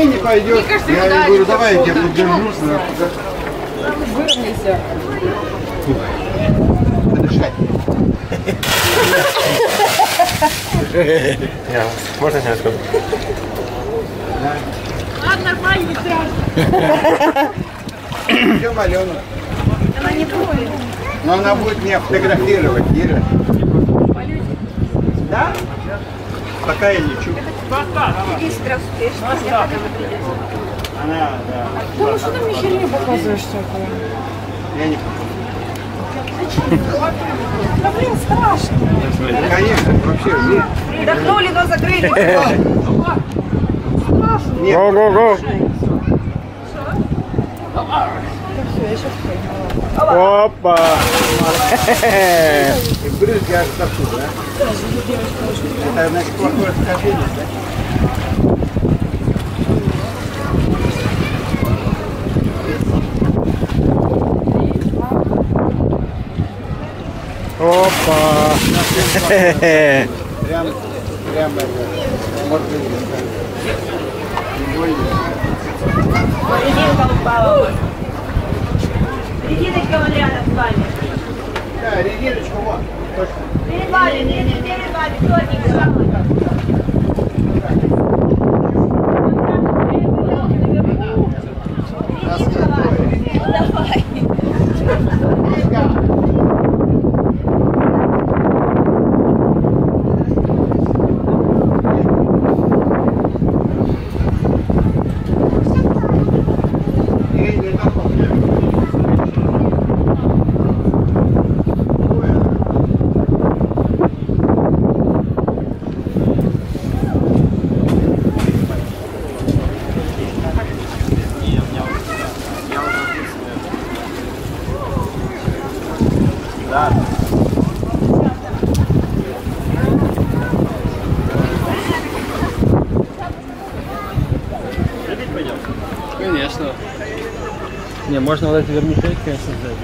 Не пойдет. Кажется, я ей говорю, давай я тебя поддержу. Выровняйся. Подышать. Можно снять сколько? Ладно, нормально, не страшно. Идем, Алена. Она не будет. Но она будет меня фотографировать, Ира. Да? Пока я лечу. Иди сюда, успеешь. Она, да. Ну что ты мне херню показываешь всякую? Я не Да блин, страшно. Конечно, вообще жуть. Вдохнули, но закрыли. Страшно. Нет. Го-го-го! Все, я сейчас поняла. Опа! И брызги аж сосуд, да? Это, значит, плохое расхождение, да? Опа! Прям это, морды. Не бойся. Резинка упала. Резиночка вон рядом с вами. Да, резиночку вот. Точно. Перед вами, перед вами, тортик. Давай. Конечно. Не, можно вот эти вермишельки, конечно, взять.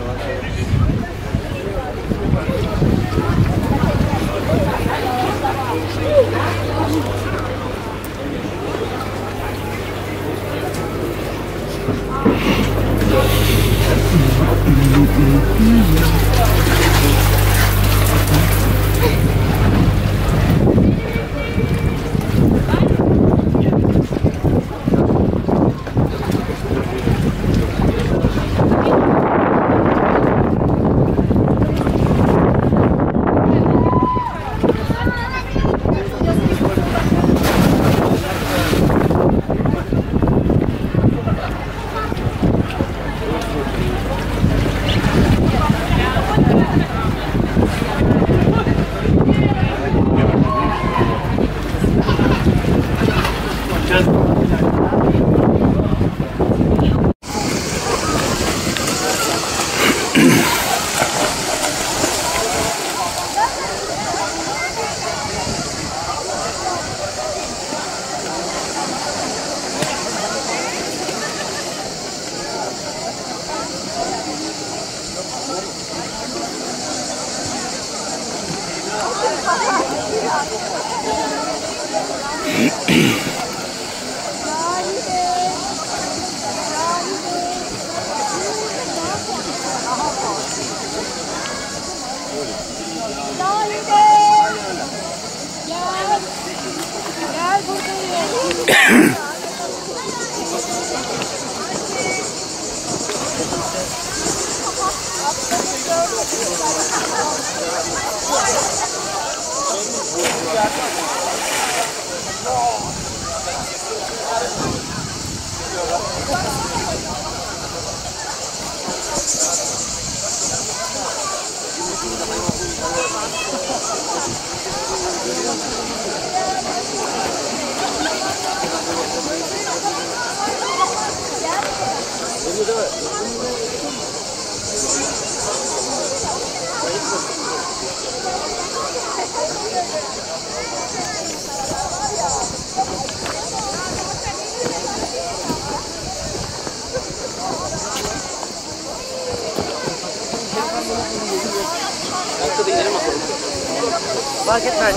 Fark etmez.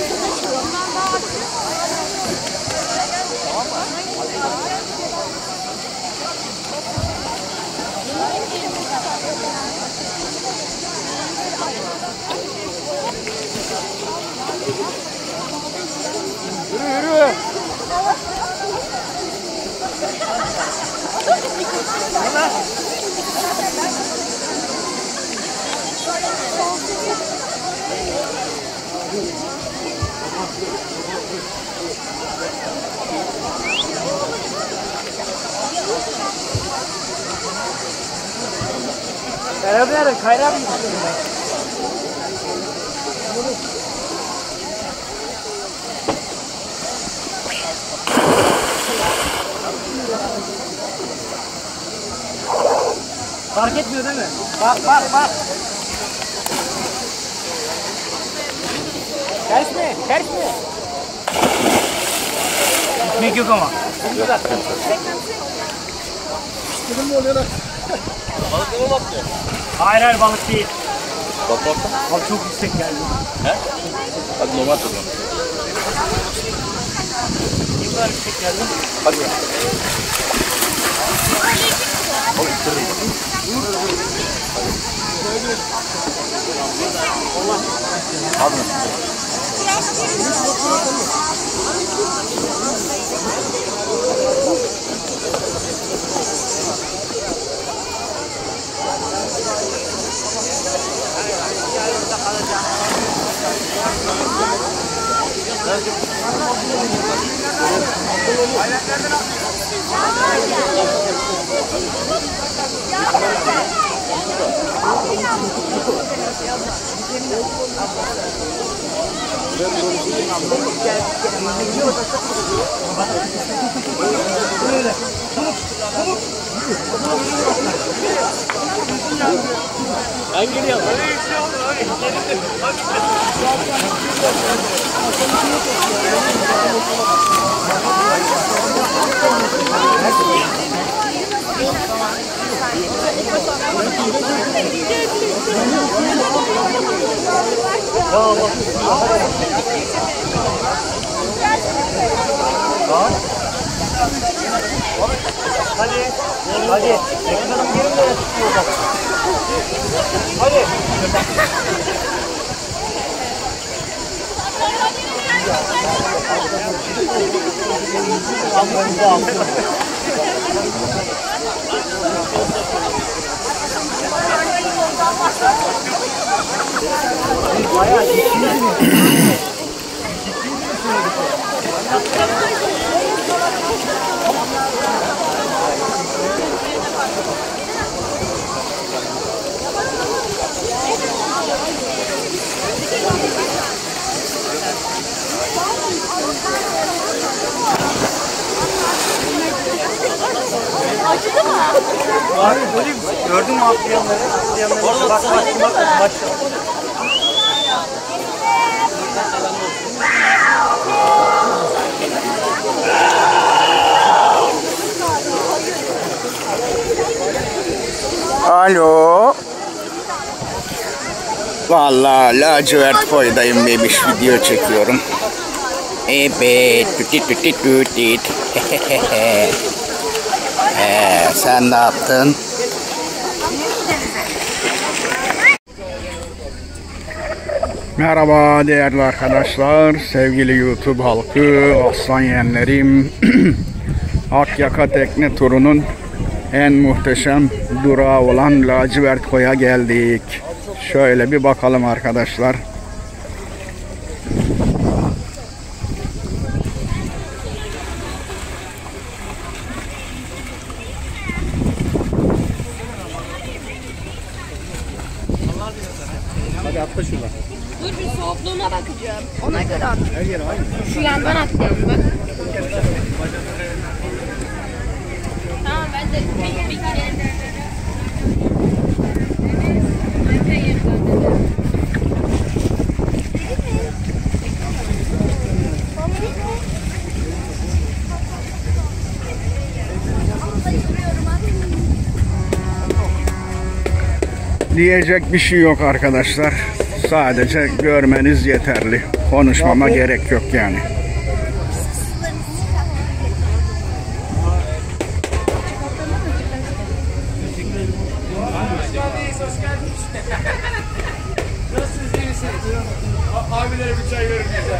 Yürü yürü. Beraber kaynağı mı istiyorsun? Fark etmiyor değil mi? Bak bak bak. Ters mi? Ters mi? Gitmek yok ama. Piştirdin mi oluyor lan? Balık mı baktı? Hayır hayır balık değil. Bak bak. Abi çok yüksek geldi. He? Hadi normal tırman. Ne kadar yüksek geldi? Hadi. Oğlum tırman. Hadi. Ben geliyorum. Hadi. Hadi. Ekranın yerinde tutuyor bak. Hadi. Acıdı mı? Abi böyle gördün mü atlayanları? Atlayanları bak. Alo. Vallahi lacivert boydayım bebiş, video çekiyorum. Evet. Tütit. Sen ne yaptın? Merhaba değerli arkadaşlar, sevgili YouTube halkı, aslan yeğenlerim. Akyaka tekne turunun en muhteşem durağı olan Lacivert Koy'a geldik. Şöyle bir bakalım arkadaşlar. Hadi atla şuradan. Dur bir soğukluğuna bakacağım. Ona göre at. Şu yandan atlayalım bak. Tamam ben de bir girelim. Diyecek bir şey yok arkadaşlar. Sadece görmeniz yeterli. Konuşmama gerek yok yani. Nasılsınız, iyi misiniz? Abilere bir çay verin bize.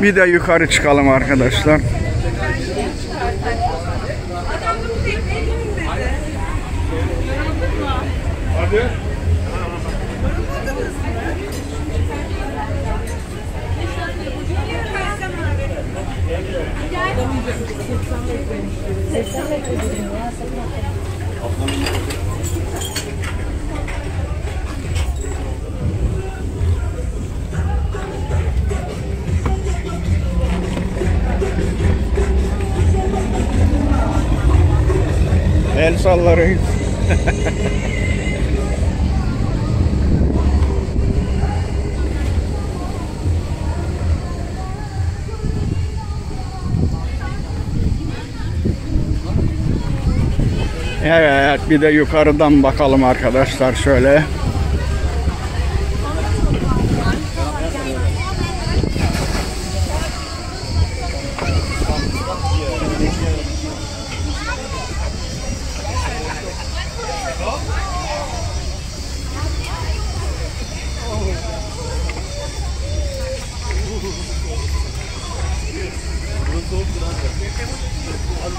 Bir de yukarı çıkalım arkadaşlar. Hadi. El sallarız. Evet, bir de yukarıdan bakalım arkadaşlar şöyle.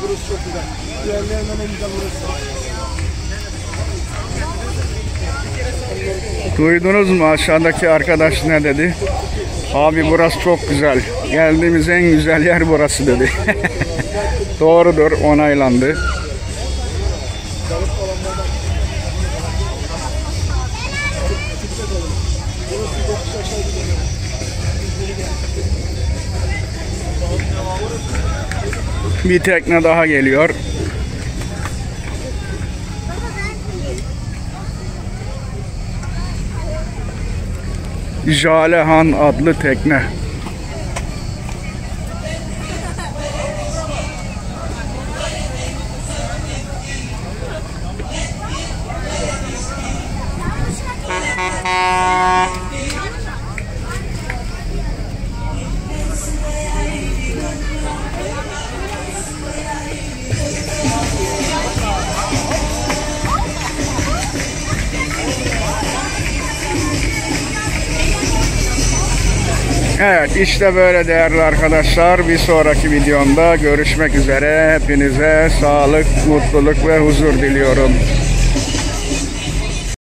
Burası çok güzel. Diğerlerinden en güzel burası. Duydunuz mu aşağıdaki arkadaş ne dedi? Abi burası çok güzel. Geldiğimiz en güzel yer burası dedi. Doğrudur, onaylandı. Bir tekne daha geliyor. Jalehan adlı tekne. Evet, işte böyle değerli arkadaşlar. Bir sonraki videomda görüşmek üzere. Hepinize sağlık, mutluluk ve huzur diliyorum.